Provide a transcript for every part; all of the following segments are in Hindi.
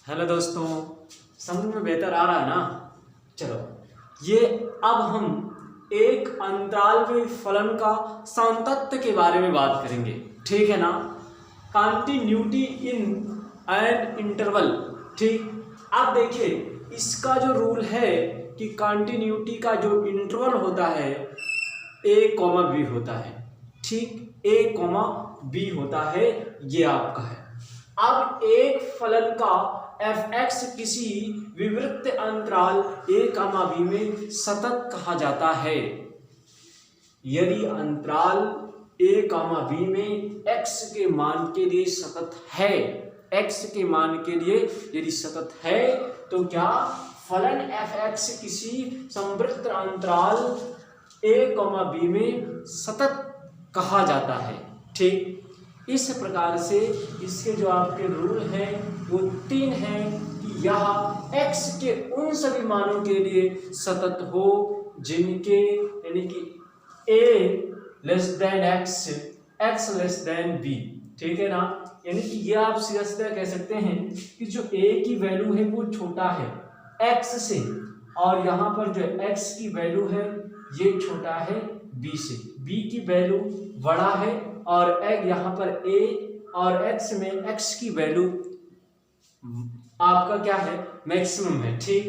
हेलो दोस्तों, समझ में बेहतर आ रहा है ना। चलो, ये अब हम एक अंतराल फलन का सातत्य के बारे में बात करेंगे, ठीक है ना। Continuity in and interval. ठीक, अब देखिए इसका जो रूल है कि कंटिन्यूटी का जो इंटरवल होता है ए कॉमा बी होता है। ठीक, ए कॉमा बी होता है, ये आपका है। अब एक फलन का एफ एक्स किसी विवृत अंतराल ए कॉमा बी में सतत कहा जाता है यदि अंतराल ए कॉमा बी में एक्स के मान के लिए सतत है। एक्स के मान के लिए यदि सतत है तो क्या फलन एफ एक्स किसी संवृत्त अंतराल ए कॉमा बी में सतत कहा जाता है। ठीक, इस प्रकार से इसके जो आपके रूल हैं वो 3 हैं कि यह x के उन सभी मानों के लिए सतत हो जिनके यानी कि a less than x, x less than b। ठीक है ना, यानी कि ये आप सीधा सीधा कह सकते हैं कि जो a की वैल्यू है वो छोटा है x से, और यहाँ पर जो x की वैल्यू है ये छोटा है b से। b की वैल्यू बड़ा है और यहाँ पर a और x में x की वैल्यू आपका क्या है, मैक्सिमम है। ठीक,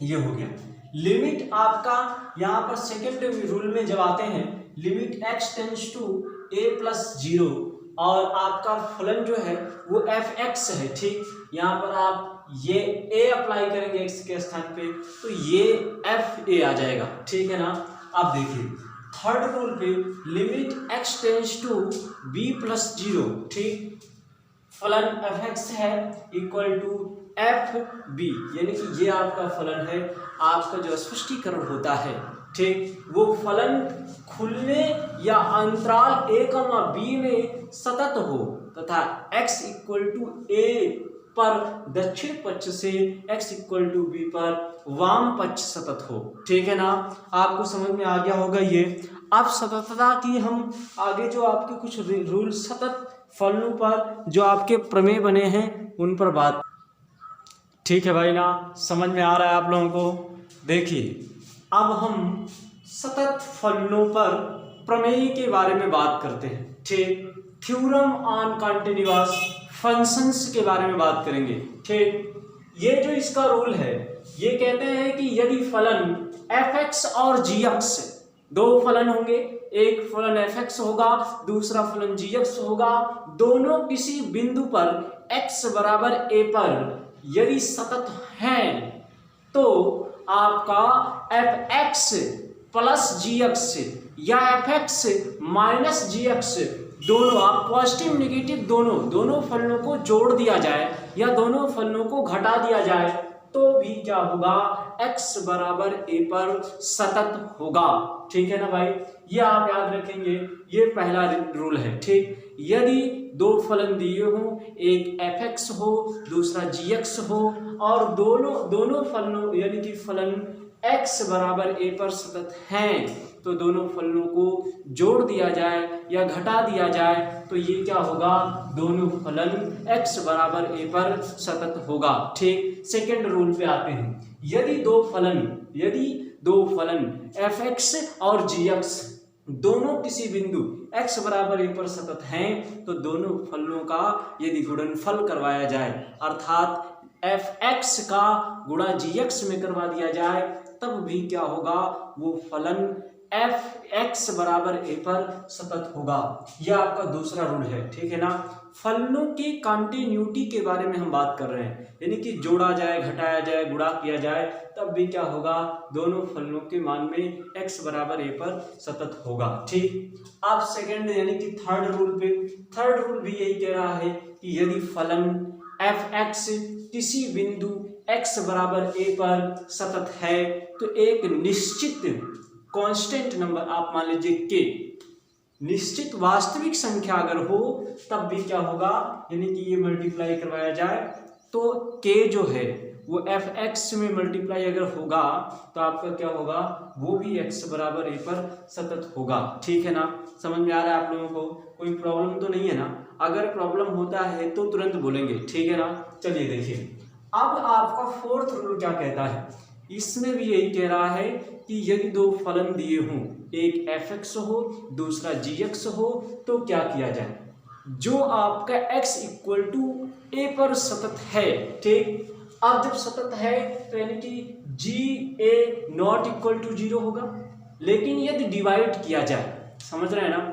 ये हो गया। लिमिट आपका यहाँ पर सेकेंड रूल में जब आते हैं, limit x tends to a plus 0 और आपका फलन जो है वो एफ एक्स है। ठीक, यहाँ पर आप ये a अप्लाई करेंगे x के स्थान पे तो ये एफ ए आ जाएगा। ठीक है ना। अब देखिए थर्ड रूल पे, limit x tends to b plus 0। ठीक, फलन एफ एक्स है इक्वल टू एफ बी, यानी कि ये आपका फलन है। आपका जो स्पष्टीकरण होता है, ठीक, वो फलन खुलने या अंतराल a कॉमा b में सतत हो तथा x इक्वल टू a पर दक्षिण पक्ष से x इक्वल टू b पर वाम पक्ष सतत हो। ठीक है ना, आपको समझ में आ गया होगा ये। अब सततता की हम आगे जो आपके कुछ रूल सतत फलनों पर जो आपके प्रमेय बने हैं उन पर बात। ठीक है भाई ना, समझ में आ रहा है आप लोगों को। देखिए अब हम सतत फलनों पर प्रमेय के बारे में बात करते हैं। ठीक, थ्योरम ऑन कंटीन्यूअस फंक्शंस के बारे में बात करेंगे। ठीक, ये जो इसका रूल है ये कहते हैं कि यदि फलन एफ एक्स और जी एक्स, दो फलन होंगे, एक फलन एफ एक्स होगा दूसरा फलन जी एक्स होगा, दोनों किसी बिंदु पर x बराबर a पर यदि सतत हैं तो आपका एफ एक्स प्लस जी एक्स या एफ एक्स माइनस जी एक्स, दोनों आप पॉजिटिव निगेटिव दोनों फलनों को जोड़ दिया जाए या दोनों फलनों को घटा दिया जाए तो भी क्या होगा, x बराबर a पर सतत होगा। ठीक है ना भाई, ये आप याद रखेंगे, ये पहला रूल है। ठीक, यदि दो फलन दिए हों, एक f(x) हो दूसरा gx हो और दोनों फलनों यानी कि फलन x बराबर a पर सतत हैं तो दोनों फलनों को जोड़ दिया जाए या घटा दिया जाए तो ये क्या होगा, दोनों फलन x बराबर a पर सतत होगा। ठीक, सेकेंड रूल पे आते हैं। यदि दो फलन f(x) और gx दोनों किसी बिंदु x बराबर a पर सतत हैं तो दोनों फलनों का यदि गुणनफल करवाया जाए अर्थात f(x) का गुणा gx में करवा दिया जाए तब भी क्या होगा, वो फलन f(x) बराबर a पर सतत होगा। यह आपका दूसरा रूल है। ठीक है ना, फलनों की कंटिन्यूटी के बारे में हम बात कर रहे हैं, यानी कि जोड़ा जाए घटाया जाए गुणा किया जाए तब भी क्या होगा, दोनों फलनों के मान में x बराबर a पर सतत होगा। ठीक, अब सेकंड यानी कि थर्ड रूल पे, थर्ड रूल भी यही कह रहा है कि यदि फलन f(x) किसी बिंदु x बराबर a पर सतत है तो एक निश्चित कांस्टेंट नंबर आप मान लीजिए k, निश्चित वास्तविक संख्या अगर हो तब भी क्या होगा, यानी कि ये मल्टीप्लाई करवाया जाए तो k जो है वो f(x) में मल्टीप्लाई अगर होगा तो आपका क्या होगा, वो भी x बराबर a पर सतत होगा। ठीक है ना, समझ में आ रहा है आप लोगों को, कोई प्रॉब्लम तो नहीं है ना। अगर प्रॉब्लम होता है तो तुरंत बोलेंगे। ठीक है ना, चलिए देखिए अब आपका फोर्थ रूल क्या कहता है, इसमें भी यही कह रहा है कि यदि दो फलन दिए हों, एक fx हो दूसरा gx हो, तो क्या किया जाए, जो आपका x इक्वल टू a पर सतत है, ठीक। अब जब सतत है तो यानी कि ga नॉट इक्वल टू 0 होगा, लेकिन यदि डिवाइड किया जाए, समझ रहे हैं ना,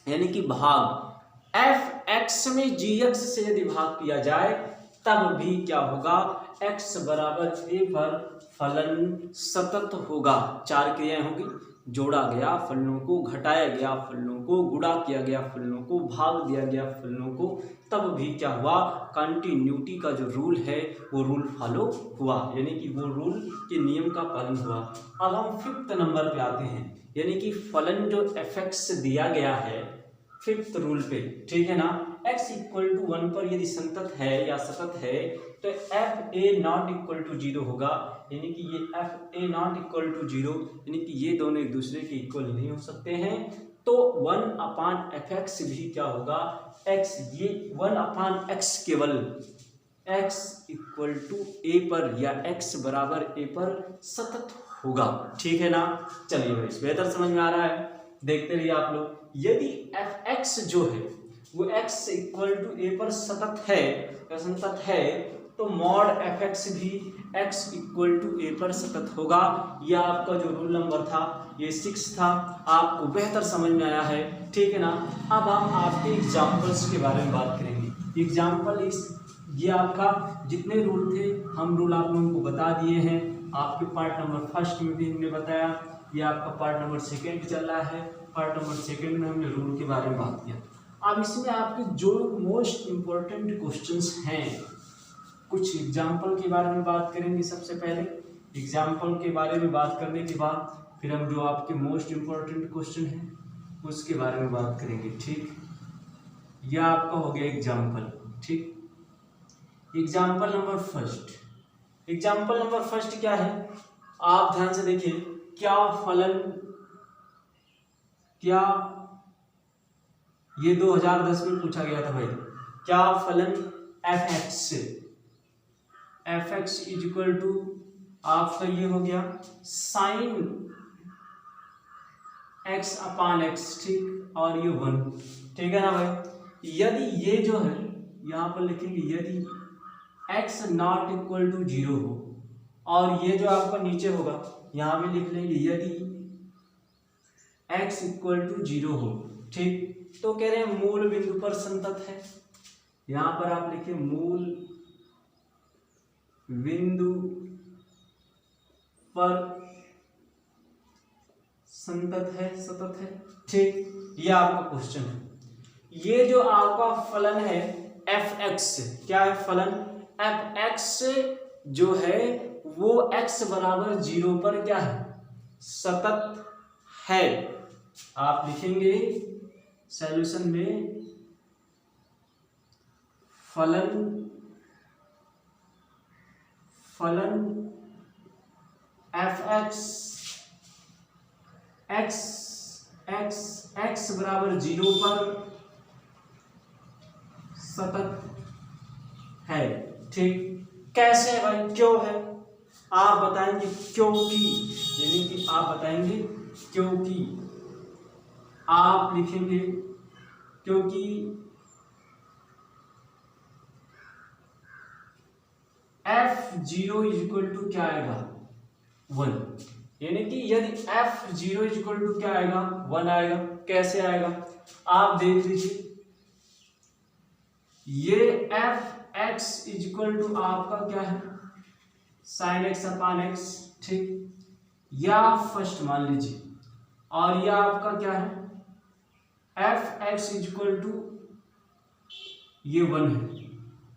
यानी कि भाग fx में gx से यदि भाग किया जाए तब भी क्या होगा, x बराबर a पर फलन सतत होगा। चार क्रियाएं होगी, जोड़ा गया फलनों को, घटाया गया फलनों को, गुणा किया गया फलनों को, भाग दिया गया फलनों को, तब भी क्या हुआ, कंटिन्यूटी का जो रूल है वो रूल फॉलो हुआ, यानी कि वो रूल के नियम का पालन हुआ। अब हम फिफ्थ नंबर पे आते हैं, यानी कि फलन जो fx दिया गया है फिफ्थ रूल पे, ठीक है ना, x इक्वल टू 1 पर यदि संतत है या सतत है तो F A not equal to 0 होगा, यानी कि ये F A not equal to 0, यानी कि ये दोनों एक दूसरे के इक्वल नहीं हो सकते हैं, तो 1/fx भी क्या होगा, x, ये 1/x केवल x इक्वल टू ए पर या x बराबर a पर सतत होगा, ठीक है ना। चलिए भाई बेहतर समझ में आ रहा है, देखते रहिए आप लोग। यदि fx जो है वो x इक्वल टू a पर सतत है या संतत है, तो मॉड fx भी x इक्वल टू a पर सतत होगा। यह आपका जो रूल नंबर था ये 6 था, आपको बेहतर समझ में आया है, ठीक है ना। अब हम आपके एग्जाम्पल्स के बारे में बात करेंगे। एग्जाम्पल इस ये आपका जितने रूल थे हम रूल आप लोगों को बता दिए हैं, आपके पार्ट नंबर फर्स्ट में भी हमने बताया, ये आपका पार्ट नंबर सेकेंड चल रहा है, पार्ट नंबर सेकेंड में हमने रूल के बारे में बात किया। अब इसमें आपके जो मोस्ट इम्पोर्टेंट क्वेश्चंस हैं, कुछ एग्जाम्पल के बारे में बात करेंगे। सबसे पहले एग्जाम्पल के बारे में बात करने के बाद फिर हम जो आपके मोस्ट इम्पोर्टेंट क्वेश्चन हैं उसके बारे में बात करेंगे, ठीक। यह आपका हो गया एग्जाम्पल, ठीक। Example number first, example number first क्या है, आप ध्यान से देखिए, क्या फलन, क्या ये 2010 में पूछा गया था भाई, क्या फलन fx इज इक्वल टू आपका ये हो गया साइन x/x, ठीक, और ये 1, ठीक है ना भाई। यदि ये जो है यहाँ पर लिखेंगे, यदि x नॉट इक्वल टू 0 हो, और ये जो आपका नीचे होगा यहाँ भी लिख लेंगे, यदि x इक्वल टू 0 हो, ठीक, तो कह रहे हैं मूल बिंदु पर संतत है। यहां पर आप लिखिए मूल बिंदु पर संतत है, सतत है, ठीक। ये आपका क्वेश्चन है। ये जो आपका फलन है fx, क्या है फलन fx जो है वो x बराबर 0 पर क्या है, सतत है। आप लिखेंगे सॉल्यूशन में फलन fx x बराबर 0 पर सतत है, ठीक। कैसे है भाई, क्यों है, आप बताएंगे क्योंकि, यानी कि आप बताएंगे क्योंकि, आप लिखेंगे क्योंकि f0 इज इक्वल टू क्या आएगा 1, यानी कि यदि f0 इज इक्वल टू क्या आएगा 1 आएगा। कैसे आएगा आप देख लीजिए, ये fx इज इक्वल टू आपका क्या है sin x/x, ठीक, या फर्स्ट मान लीजिए, और यह आपका क्या है fx इज इक्वल टू ये 1 है,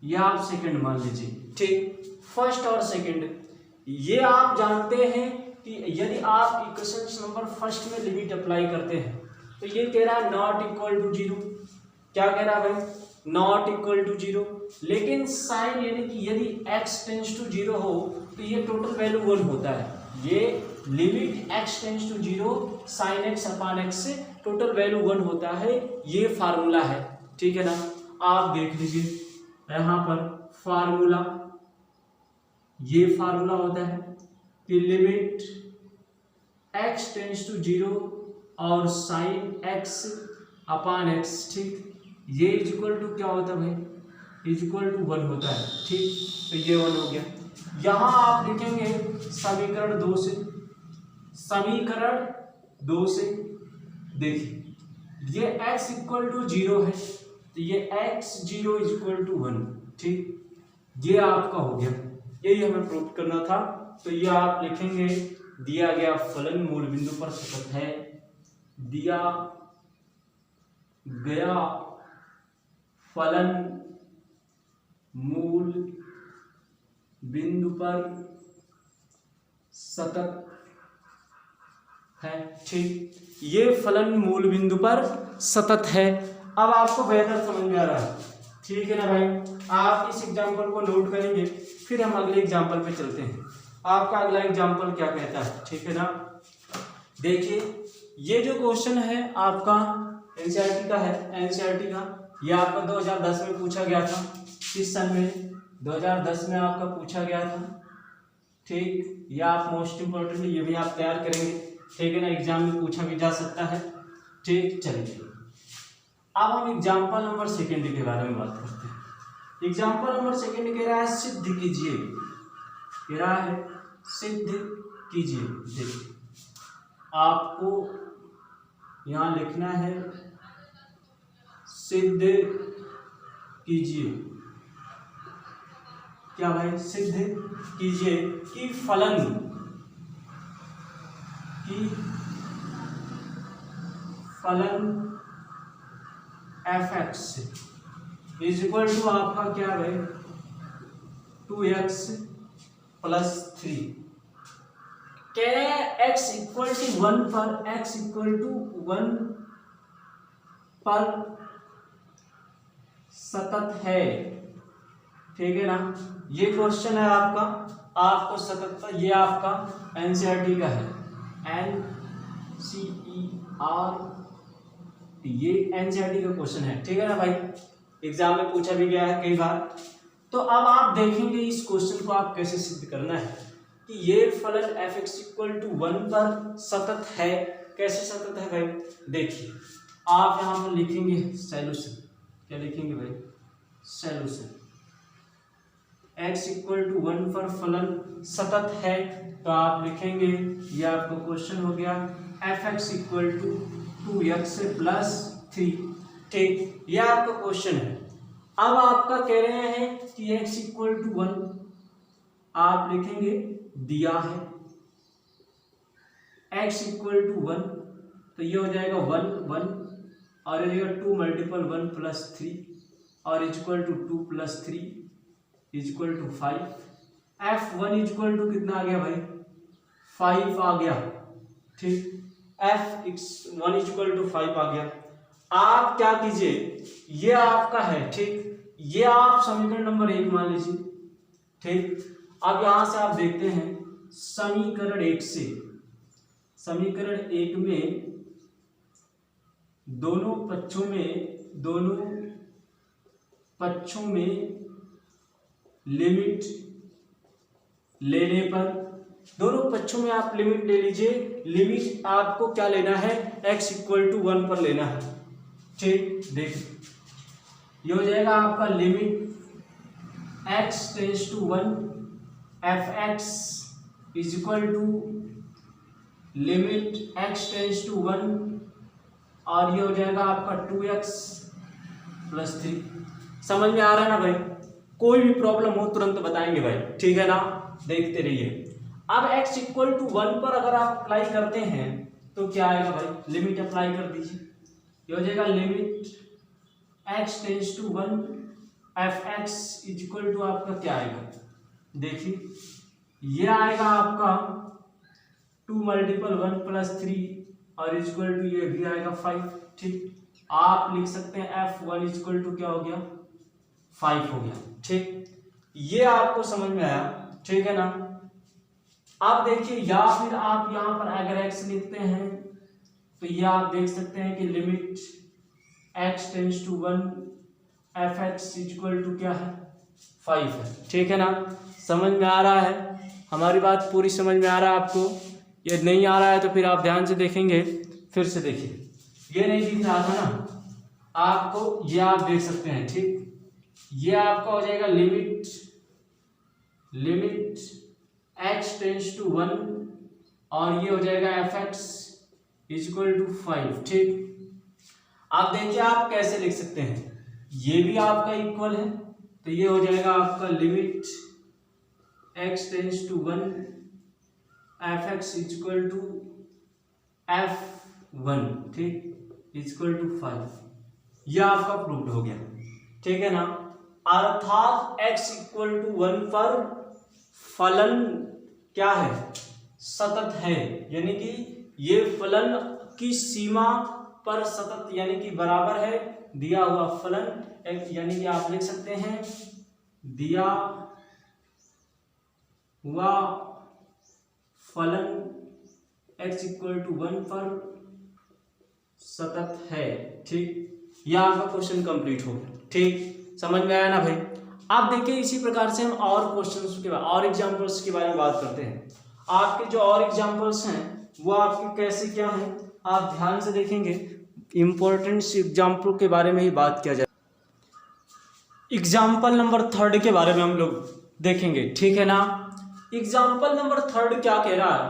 यह आप सेकंड मान लीजिए, ठीक। फर्स्ट और सेकंड ये आप जानते हैं कि यदि आप इक्वेशन नंबर फर्स्ट में लिमिट अप्लाई करते हैं तो ये कह रहा है नॉट इक्वल टू 0, क्या कह रहा है भाई, नॉट इक्वल टू 0, लेकिन साइन यानी कि यदि x टेंस टू 0 हो तो ये टोटल वैल्यू 1 होता है। ये limit x tends to 0 sine x/x से टोटल वैल्यू 1 होता है, ये फार्मूला है, ठीक है ना। आप देख लीजिए यहाँ पर फार्मूला ये फार्मूला होता है कि लिमिट x टेंस टू 0 और साइन x अपान x, ठीक, ये इज इक्वल टू क्या होता है भाई, इज इक्वल टू 1 होता है, ठीक। तो ये 1 हो गया। यहाँ आप लिखेंगे समीकरण 2 से, समीकरण 2 से देखिए ये x इक्वल टू 0 है, तो ये x0 इज इक्वल टू 1, ठीक, ये आपका हो गया। यही हमें प्रूव करना था। तो ये आप लिखेंगे दिया गया फलन मूल बिंदु पर सतत है, दिया गया फलन मूल बिंदु पर सतत है, ठीक, ये फलन मूल बिंदु पर सतत है। अब आपको बेहतर समझ में आ रहा है, ठीक है ना भाई। आप इस एग्जाम्पल को नोट करेंगे, फिर हम अगले एग्जाम्पल पे चलते हैं। आपका अगला एग्जाम्पल क्या कहता है, ठीक है ना। देखिए ये जो क्वेश्चन है आपका एनसीईआरटी का है, एनसीईआरटी का, ये आपका 2010 में पूछा गया था। किस सन में, 2010 में आपका पूछा गया था, ठीक। ये आप मोस्ट इम्पोर्टेंट ये भी आप तैयार करेंगे, ठीक है ना, एग्जाम में पूछा भी जा सकता है, ठीक। चलिए अब हम एग्जाम्पल नंबर 2 के बारे में बात करते हैं। एग्जाम्पल नंबर 2 कह रहा है सिद्ध कीजिए, कह रहा है सिद्ध कीजिए। देखिए आपको यहाँ लिखना है सिद्ध कीजिए, क्या भाई, सिद्ध कीजिए कि फलन f(x) इज इक्वल टू आपका क्या भाई 2x प्लस 3। कह रहे हैं x इक्वल टू 1 पर, x इक्वल टू 1 पर सतत है, ठीक है ना। ये क्वेश्चन है आपका, आपको सतत, ये आपका एनसीईआरटी का है, NCERT, ये एनसीईआरटी का क्वेश्चन है, ठीक है ना भाई। एग्जाम में पूछा भी गया है कई बार। तो अब आप देखेंगे इस क्वेश्चन को आप कैसे सिद्ध करना है कि ये फलन f(x) इक्वल टू 1 पर सतत है। कैसे सतत है भाई, देखिए आप यहाँ पर लिखेंगे सॉल्यूशन, क्या लिखेंगे भाई, सॉल्यूशन। x इक्वल टू 1 पर फलन सतत है, तो आप लिखेंगे, ये आपका क्वेश्चन हो गया f(x) equal to 2x plus 3, ठीक, ये आपका क्वेश्चन है। अब आपका कह रहे हैं कि x इक्वल टू 1, आप लिखेंगे दिया है x इक्वल टू 1, तो ये हो जाएगा 1 1 और ये 2 मल्टीपल 1 प्लस 3 और equal to 2 plus 3 equal to 5। f1 equal to कितना आ गया भाई, 5 आ गया, ठीक, f1 इक्वल टू 5 आ गया। आप क्या कीजिए, ये आपका है, ठीक, ये आप समीकरण नंबर 1 मान लीजिए, ठीक। अब यहां से आप देखते हैं समीकरण 1 से, समीकरण 1 में दोनों पक्षों में लिमिट लेने पर, दोनों पक्षों में आप लिमिट ले लीजिए। लिमिट आपको क्या लेना है, x इक्वल टू 1 पर लेना है, ठीक। देखिए ये हो जाएगा आपका limit x tends to 1 f(x) is equal to limit x tends to 1 और ये हो जाएगा आपका 2x प्लस 3। समझ में आ रहा है ना भाई, कोई भी प्रॉब्लम हो तुरंत बताएंगे भाई, ठीक है ना, देखते रहिए। अब x इक्वल टू 1 पर अगर आप अप्लाई करते हैं तो क्या आएगा भाई, लिमिट अप्लाई कर दीजिए, ये हो जाएगा limit x tends to 1 f(x) is equal to आपका क्या आएगा, देखिए ये आएगा आपका 2 मल्टीपल 1 प्लस 3 और इक्वल टू ये भी आएगा 5, ठीक। आप लिख सकते हैं f1 इक्वल टू क्या हो गया, 5 हो गया, ठीक। ये आपको समझ में आया, ठीक है ना। आप देखिए, या फिर आप यहाँ पर अगर x लिखते हैं तो ये आप देख सकते हैं कि limit x tends to 1 f(x) equal to क्या है 5 है। ठीक है ना, समझ में आ रहा है? हमारी बात पूरी समझ में आ रहा है आपको? ये नहीं आ रहा है तो फिर आप ध्यान से देखेंगे, फिर से देखिए। ये नहीं दिख रहा था ना आपको, ये आप देख सकते हैं। ठीक, ये आपका हो जाएगा लिमिट x टेंड्स टू 1 और ये हो जाएगा fx इक्वल टू 5। ठीक, आप देखिए आप कैसे लिख सकते हैं, ये भी आपका इक्वल है तो ये हो जाएगा आपका limit x tends to 1 fx equal to f1। ठीक, इक्वल टू 5। यह आपका प्रूव्ड हो गया। ठीक है ना, अर्थात x इक्वल टू 1 पर फलन क्या है, सतत है, यानी कि ये फलन की सीमा पर सतत यानी कि बराबर है दिया हुआ फलन, यानी कि आप लिख सकते हैं दिया हुआ फलन x इक्वल टू 1 पर सतत है। ठीक, यह आपका क्वेश्चन कंप्लीट हो गया। ठीक, समझ में आया ना भाई? आप देखिए इसी प्रकार से हम और क्वेश्चंस के बारे और एग्जांपल्स के बारे में बात करते हैं। आपके जो और एग्जांपल्स हैं वो आपके कैसे क्या हैं, आप ध्यान से देखेंगे। इंपॉर्टेंट एग्जाम्पल के बारे में ही बात किया जाए। एग्जाम्पल नंबर 3 के बारे में हम लोग देखेंगे। ठीक है ना, एग्जाम्पल नंबर 3 क्या कह रहा है,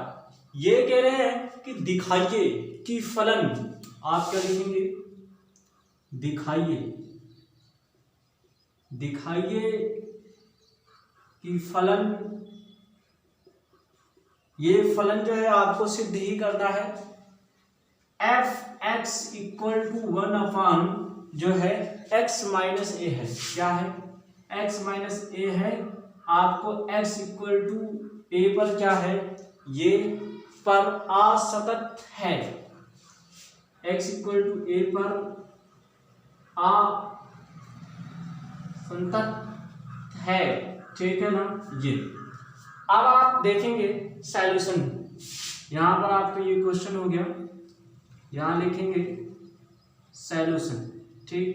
ये कह रहे हैं कि दिखाइए कि फलन, आप क्या लिखेंगे, दिखाइए कि फलन, ये फलन जो है आपको सिद्ध ही करना है f(x) इक्वल टू 1 अपान जो है x माइनस ए है। क्या है, x माइनस ए है। आपको x इक्वल टू ए पर क्या है, ये पर असतत है, x इक्वल टू ए पर असतत है। ठीक है ना, ये अब आप देखेंगे सॉल्यूशन, यहां पर आपका ये क्वेश्चन हो गया, यहां लिखेंगे सॉल्यूशन। ठीक,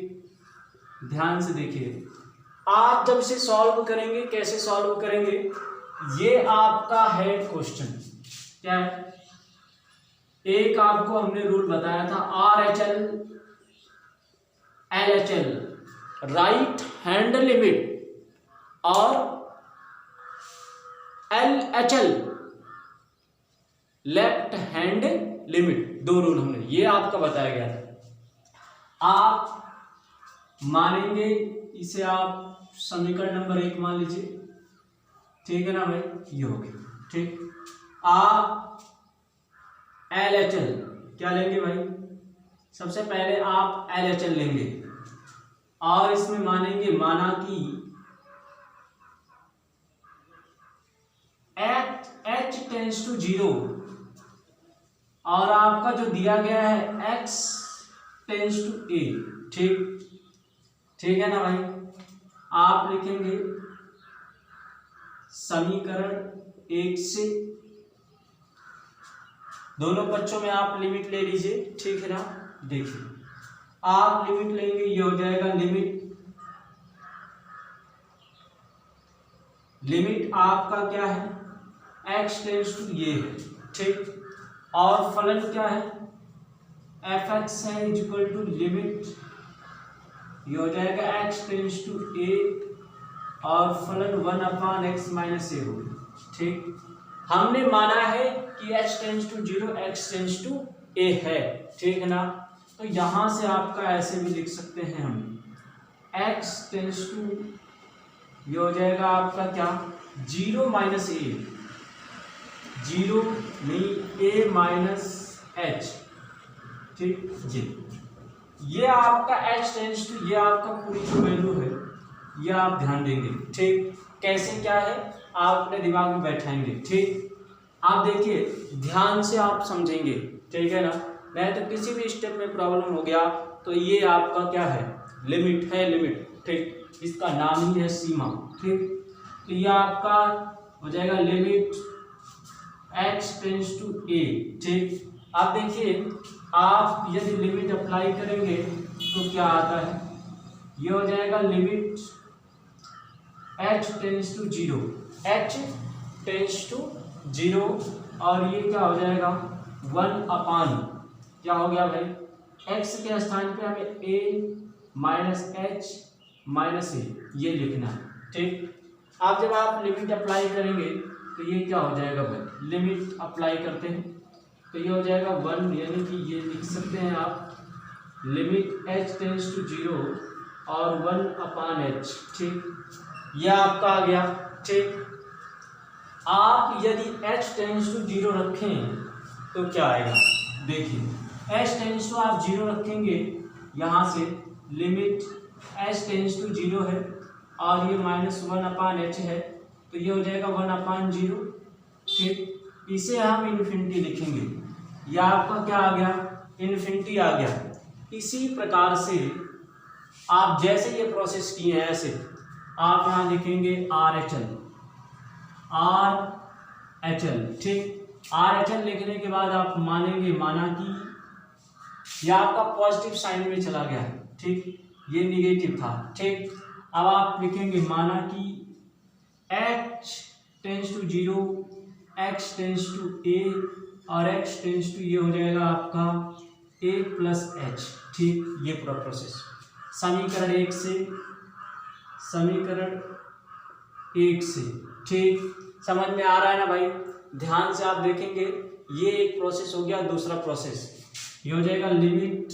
ध्यान से देखिए, आप जब इसे सॉल्व करेंगे, कैसे सॉल्व करेंगे, ये आपका है क्वेश्चन। क्या है, एक आपको हमने रूल बताया था RHL LHL, right hand limit, और LHL लेफ्ट हैंड लिमिट, दो रूल हमने ये आपका बताया गया था। आप मानेंगे इसे, आप समीकरण नंबर 1 मान लीजिए। ठीक है ना भाई, ये हो गया। ठीक, आप LHL क्या लेंगे भाई, सबसे पहले आप LHL लेंगे और इसमें मानेंगे, माना कि h टेंड्स टू 0 और आपका जो दिया गया है x टेंड्स टू a। ठीक है ना भाई, आप लिखेंगे समीकरण 1 से, दोनों पक्षों में आप लिमिट ले लीजिए। ठीक है ना, देखिए आप लिमिट लेंगे, ये हो जाएगा लिमिट आपका क्या है, x टेंड्स टू ये है। ठीक, और फलन क्या है, fx है इक्वल टू लिमिट, ये हो जाएगा x टेंड्स टू a और फलन 1 अपान x माइनस ए होगा। ठीक, हमने माना है कि h tends to 0 x tends to a है। ठीक है ना, तो यहां से आपका ऐसे भी लिख सकते हैं हम, x टेंड्स टू, ये हो जाएगा आपका क्या, 0 माइनस ए, 0 नहीं a माइनस h। ठीक, ये आपका h टेंड्स टू, ये आपका पूरी जो वैल्यू है ये आप ध्यान देंगे। ठीक, कैसे क्या है आप अपने दिमाग में बैठाएंगे। ठीक, आप देखिए ध्यान से आप समझेंगे। ठीक है ना, नहीं तो किसी भी स्टेप में प्रॉब्लम हो गया तो ये आपका क्या है, लिमिट है, लिमिट। ठीक, इसका नाम ही है सीमा। ठीक, तो ये आपका हो जाएगा limit x tends to a। ठीक, आप देखिए आप यदि लिमिट अप्लाई करेंगे तो क्या आता है, ये हो जाएगा limit h tends to zero, h tends to zero, और ये क्या हो जाएगा 1 क्या हो गया भाई, x के स्थान पे हमें a माइनस h माइनस ए ये लिखना है। ठीक, अब जब आप लिमिट अप्लाई करेंगे तो ये क्या हो जाएगा भाई, लिमिट अप्लाई करते हैं तो ये हो जाएगा 1, यानी कि ये लिख सकते हैं आप limit h tends to zero और 1/h। ठीक, यह आपका आ गया। ठीक, आप यदि h टेंस टू जीरो रखें तो क्या आएगा, देखिए h टेंस टू आप जीरो रखेंगे, यहाँ से limit h tends to zero है और ये -1/h है तो ये हो जाएगा 1/0। ठीक, इसे हम इन्फिनिटी लिखेंगे, यह आपका क्या आ गया, इन्फिनिटी आ गया। इसी प्रकार से आप जैसे ये प्रोसेस किए हैं ऐसे आप यहाँ लिखेंगे RHL। ठीक, RHL लिखने के बाद आप मानेंगे, माना कि यह आपका पॉजिटिव साइन में चला गया। ठीक, ये निगेटिव था। ठीक, अब आप लिखेंगे माना कि h tends to zero, x tends to a और x टेंस टू ये हो जाएगा आपका a प्लस h। ठीक, ये पूरा प्रोसेस समीकरण 1 से, समीकरण 1 से। ठीक, समझ में आ रहा है ना भाई, ध्यान से आप देखेंगे, ये एक प्रोसेस हो गया। दूसरा प्रोसेस ये हो जाएगा limit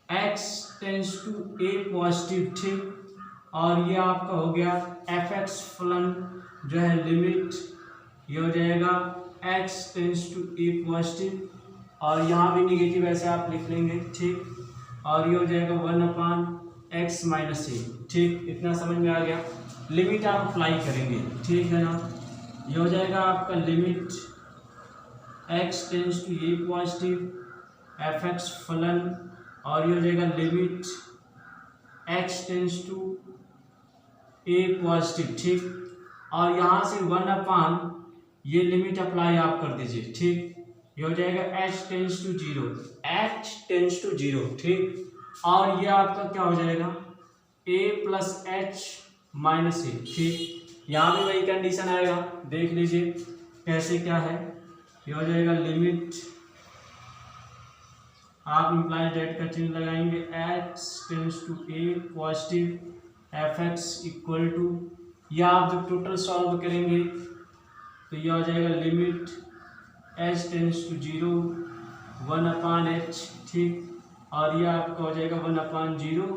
x tends to a positive. ठीक, और ये आपका हो गया fx फलन जो है लिमिट, ये हो जाएगा x tends to a positive और यहाँ भी निगेटिव ऐसे आप लिख लेंगे। ठीक, और ये हो जाएगा 1/x माइनस ए। ठीक, इतना समझ में आ गया। लिमिट आप अप्लाई करेंगे, ठीक है ना, ये हो जाएगा आपका limit x tends to A positive fx फलन और ये हो जाएगा limit x tends to A positive. ठीक, और यहाँ से 1/, ये लिमिट अप्लाई आप कर दीजिए। ठीक, ये हो जाएगा h tends to zero, h tends to zero. ठीक, और ये आपका क्या हो जाएगा a plus h minus A. ठीक, यहाँ भी वही कंडीशन आएगा, देख लीजिए कैसे क्या है। ये हो जाएगा लिमिट, आप इम्प्लाइड डेट का चिन्ह लगाएंगे, x tends to a positive fx equal to, या आप जब टोटल सॉल्व करेंगे तो यह हो जाएगा limit h tends to zero 1/h। ठीक, और यह आपका हो जाएगा 1/0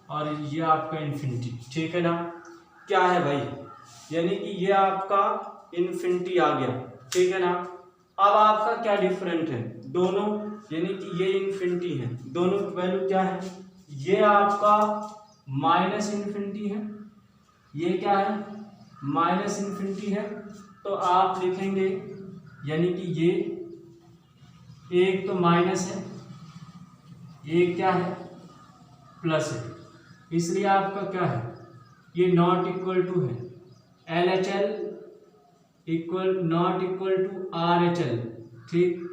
और ये आपका इन्फिनिटी। ठीक है ना, क्या है भाई, यानी कि ये आपका इन्फिनिटी आ गया। ठीक है ना, अब आपका क्या डिफरेंट है दोनों, यानी कि ये इन्फिनिटी है, दोनों की वैल्यू क्या है, ये आपका माइनस इन्फिनिटी है, ये क्या है माइनस इन्फिनिटी है। तो आप लिखेंगे यानी कि ये एक तो माइनस है, एक क्या है प्लस है, इसलिए आपका क्या है ये नॉट इक्वल टू है LHL equal not equal to RHL। ठीक,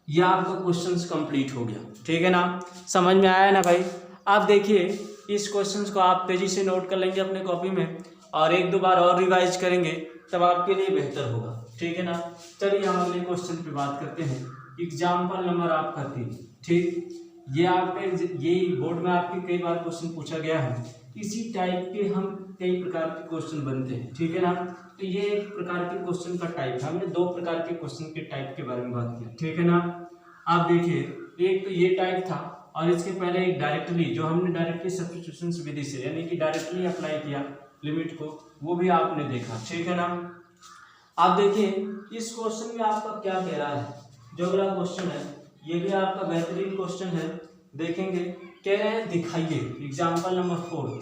ये आपका क्वेश्चंस कंप्लीट हो गया। ठीक है ना, समझ में आया ना भाई। आप देखिए इस क्वेश्चंस को आप तेजी से नोट कर लेंगे अपने कॉपी में और एक दो बार और रिवाइज करेंगे तब आपके लिए बेहतर होगा। ठीक है ना, चलिए हम अगले क्वेश्चन पे बात करते हैं। एग्जाम्पल नंबर आपका 3। ठीक, ये आपके ये बोर्ड में आपके कई बार क्वेश्चन पूछा गया है, इसी टाइप के हम कई प्रकार के क्वेश्चन बनते हैं। ठीक है ना, तो ये एक प्रकार के क्वेश्चन का टाइप है, हमने 2 प्रकार के क्वेश्चन के टाइप के बारे में बात किया। ठीक है ना, आप देखिए एक तो ये टाइप था और इसके पहले एक डायरेक्टली, जो हमने डायरेक्टली सब्स्टिट्यूशन विधि से यानी कि डायरेक्टली अप्लाई किया लिमिट को, वो भी आपने देखा। ठीक है ना, आप देखिए इस क्वेश्चन में आपका क्या कह रहा है, जो अगला क्वेश्चन है ये भी आपका बेहतरीन क्वेश्चन है। देखेंगे कह रहे हैं दिखाइए, एग्जाम्पल नंबर 4।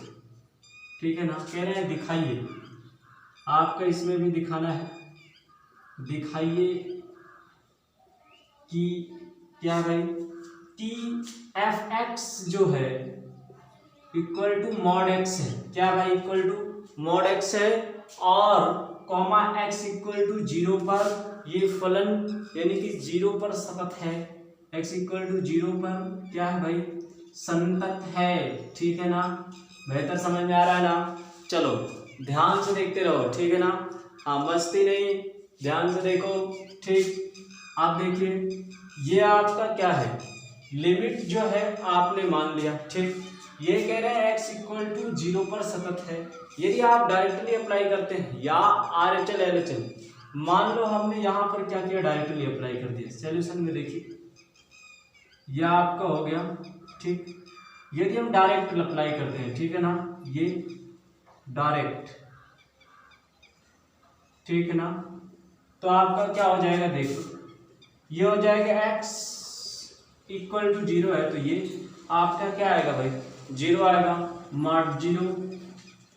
ठीक है ना, कह रहे हैं दिखाइए, आपका इसमें भी दिखाना है, दिखाइए कि क्या भाई कि f(x) जो है इक्वल टू मॉड x है। क्या भाई इक्वल टू मॉड x है और कॉमा x इक्वल टू 0 पर ये फलन यानी कि 0 पर सतत है, x इक्वल टू 0 पर क्या है भाई संतत है। ठीक है ना, बेहतर समझ में आ रहा है ना? चलो ध्यान से देखते रहो, ठीक है ना? हाँ, मस्ती नहीं, ध्यान से देखो, ठीक। आप देखिए ये आपका क्या है, लिमिट जो है आपने मान लिया, ठीक। ये कह रहे हैं x इक्वल टू 0 पर सतत है। यदि आप डायरेक्टली अप्लाई करते हैं या RHL LHL, मान लो हमने यहाँ पर क्या किया, डायरेक्टली अप्लाई कर दिया, सॉल्यूशन में देखिए यह आपका हो गया, ठीक। यदि हम डायरेक्ट अप्लाई करते हैं, ठीक है ना, ये डायरेक्ट, ठीक है ना, तो आपका क्या हो जाएगा, देखो ये हो जाएगा x इक्वल टू 0 है, तो ये आपका क्या आएगा भाई, 0 आएगा, मार्ट 0,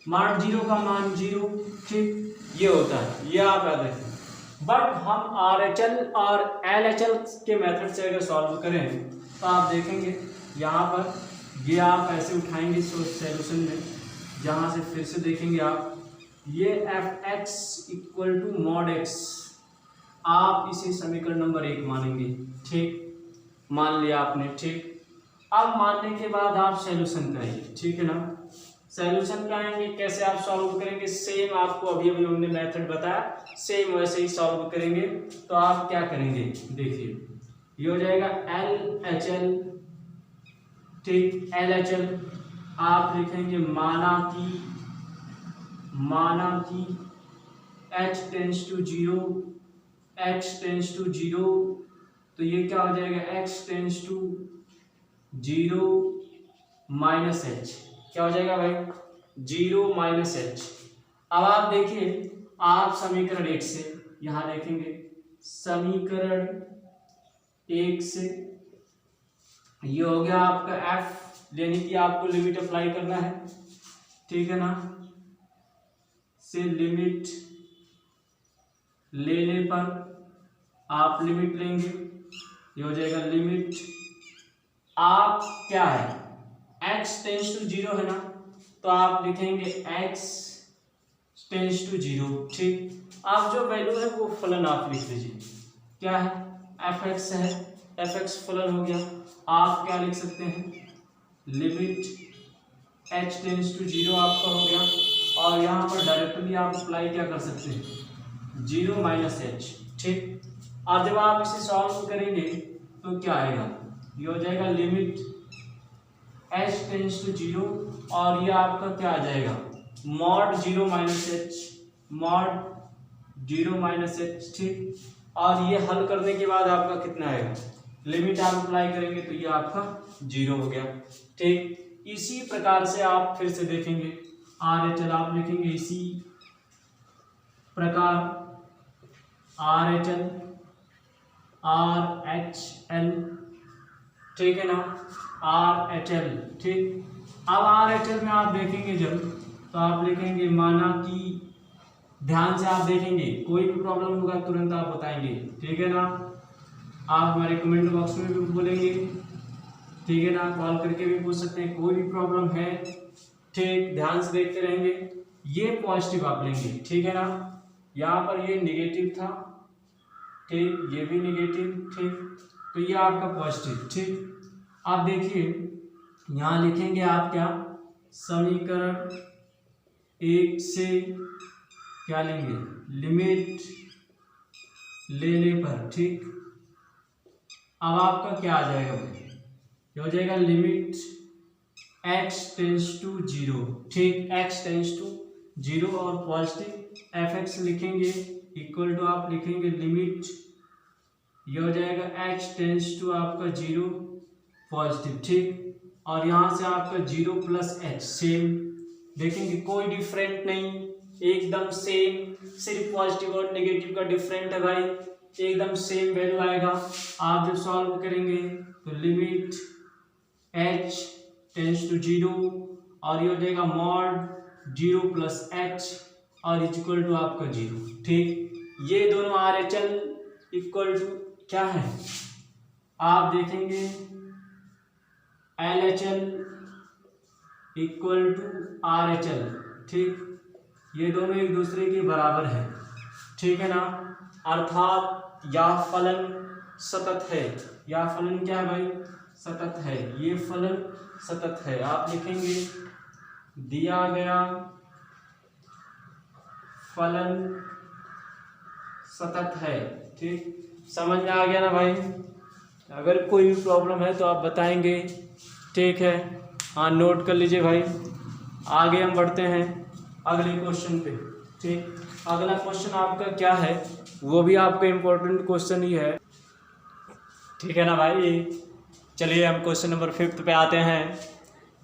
मार्ट 0 का मान 0, ठीक। ये होता है, ये आप याद रखें। बट हम RHL और LHL के मेथड से अगर सॉल्व करें तो आप देखेंगे यहाँ पर ये आप ऐसे उठाएंगे सॉल्यूशन में, जहाँ से फिर से देखेंगे आप, ये fx equal to mod x, आप इसे समीकरण नंबर 1 मानेंगे, ठीक। मान लिया आपने, ठीक। अब मानने के बाद आप सॉल्यूशन करेंगे, ठीक है ना। सॉल्यूशन कराएंगे, कैसे आप सॉल्व करेंगे, सेम आपको अभी अभी हमने मेथड बताया, सेम वैसे ही सॉल्व करेंगे। तो आप क्या करेंगे, देखिए ये हो जाएगा LHL, ठीक। LHL आप लिखेंगे माना कि h tends to 0, x tends to 0, तो ये क्या हो जाएगा, x tends to 0 minus h, क्या हो जाएगा भाई, 0 माइनस h। अब आप देखिए, आप समीकरण 1 से यहाँ देखेंगे, समीकरण 1 से ये हो गया आपका f, यानी कि आपको लिमिट अप्लाई करना है, ठीक है ना, से लिमिट लेने पर आप लिमिट लेंगे, ये हो जाएगा लिमिट, आप क्या है, x टेंस टू 0 है ना, तो आप लिखेंगे x टेंस टू 0, ठीक। आप जो वैल्यू है वो फलन आप लिख लीजिए, क्या है, fx है, fx फलन हो गया। आप क्या लिख सकते हैं, लिमिट h टेंस टू 0 आपका हो गया, और यहाँ पर डायरेक्टली आप अप्लाई क्या कर सकते हैं, 0 माइनस h, ठीक। और जब आप इसे सॉल्व करेंगे तो क्या आएगा, ये हो जाएगा लिमिट h टेंस टू 0, और ये आपका क्या आ जाएगा, mod 0 minus h, mod 0 minus h, ठीक। और ये हल करने के बाद आपका कितना आएगा, लिमिट आप अप्लाई करेंगे तो ये आपका 0 हो गया, ठीक। इसी प्रकार से आप फिर से देखेंगे, RHL आप लिखेंगे इसी प्रकार, RHL RHL, ठीक है ना, RHL, ठीक। अब RHL में आप देखेंगे जब, तो आप लिखेंगे माना कि, ध्यान से आप देखेंगे, कोई भी प्रॉब्लम होगा तुरंत आप बताएंगे, ठीक है ना, आप हमारे कमेंट बॉक्स में भी बोलेंगे, ठीक है ना, कॉल करके भी पूछ सकते हैं, कोई भी प्रॉब्लम है, ठीक। ध्यान से देखते रहेंगे, ये पॉजिटिव आप लेंगे, ठीक है ना, यहाँ पर ये निगेटिव था, ठीक, ये भी निगेटिव, ठीक, तो ये आपका पॉजिटिव, ठीक। आप देखिए यहाँ लिखेंगे आप क्या, समीकरण 1 से क्या लेंगे, लिमिट लेने पर, ठीक। अब आपका क्या आ जाएगा भाई, ये हो जाएगा लिमिट x टेंस टू 0, ठीक, x टेंस टू 0 और पॉजिटिव fx लिखेंगे, इक्वल टू आप लिखेंगे लिमिट, ये हो जाएगा x टेंस टू आपका 0 पॉजिटिव, ठीक। और यहाँ से आपका 0 प्लस h, सेम देखेंगे, कोई डिफरेंट नहीं, एकदम सेम, सिर्फ पॉजिटिव और नेगेटिव का डिफरेंट है भाई, एकदम सेम वैल्यू आएगा। आप जब सॉल्व करेंगे तो लिमिट h टेंस टू 0, और ये हो जाएगा मॉड 0 प्लस h, और इक्वल टू आपका 0, ठीक। ये दोनों RHL इक्वल टू क्या है, आप देखेंगे LHL इक्वल टू RHL, ठीक, ये दोनों एक दूसरे के बराबर है, ठीक है ना, अर्थात या फलन सतत है, या फलन क्या है भाई, सतत है, ये फलन सतत है। आप लिखेंगे दिया गया फलन सतत है। ठीक, समझ में आ गया ना भाई? अगर कोई भी प्रॉब्लम है तो आप बताएंगे। ठीक है, हाँ नोट कर लीजिए भाई। आगे हम बढ़ते हैं अगले क्वेश्चन पे। ठीक, अगला क्वेश्चन आपका क्या है, वो भी आपका इम्पोर्टेंट क्वेश्चन ही है। ठीक है ना भाई? चलिए हम क्वेश्चन नंबर 5 पे आते हैं।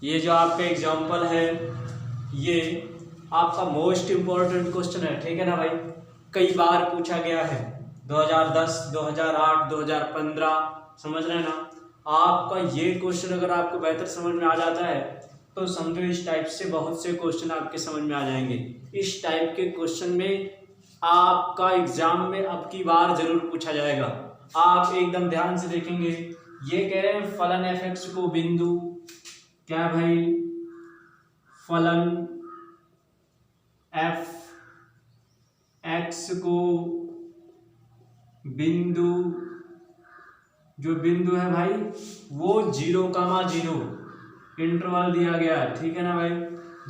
ये जो आपका एग्जाम्पल है ये आपका मोस्ट इम्पोर्टेंट क्वेश्चन है। ठीक है ना भाई? कई बार पूछा गया है, 2010, 2008, 2015, समझ रहे हैं ना? आपका ये क्वेश्चन अगर आपको बेहतर समझ में आ जाता है तो समझो इस टाइप से बहुत से क्वेश्चन आपके समझ में आ जाएंगे। इस टाइप के क्वेश्चन में आपका एग्जाम में अब की बार जरूर पूछा जाएगा। आप एकदम ध्यान से देखेंगे। ये कह रहे हैं फलन f(x) को बिंदु, क्या भाई, फलन f(x) को बिंदु, जो बिंदु है भाई वो 0,0 इंटरवल दिया गया है। ठीक है ना भाई?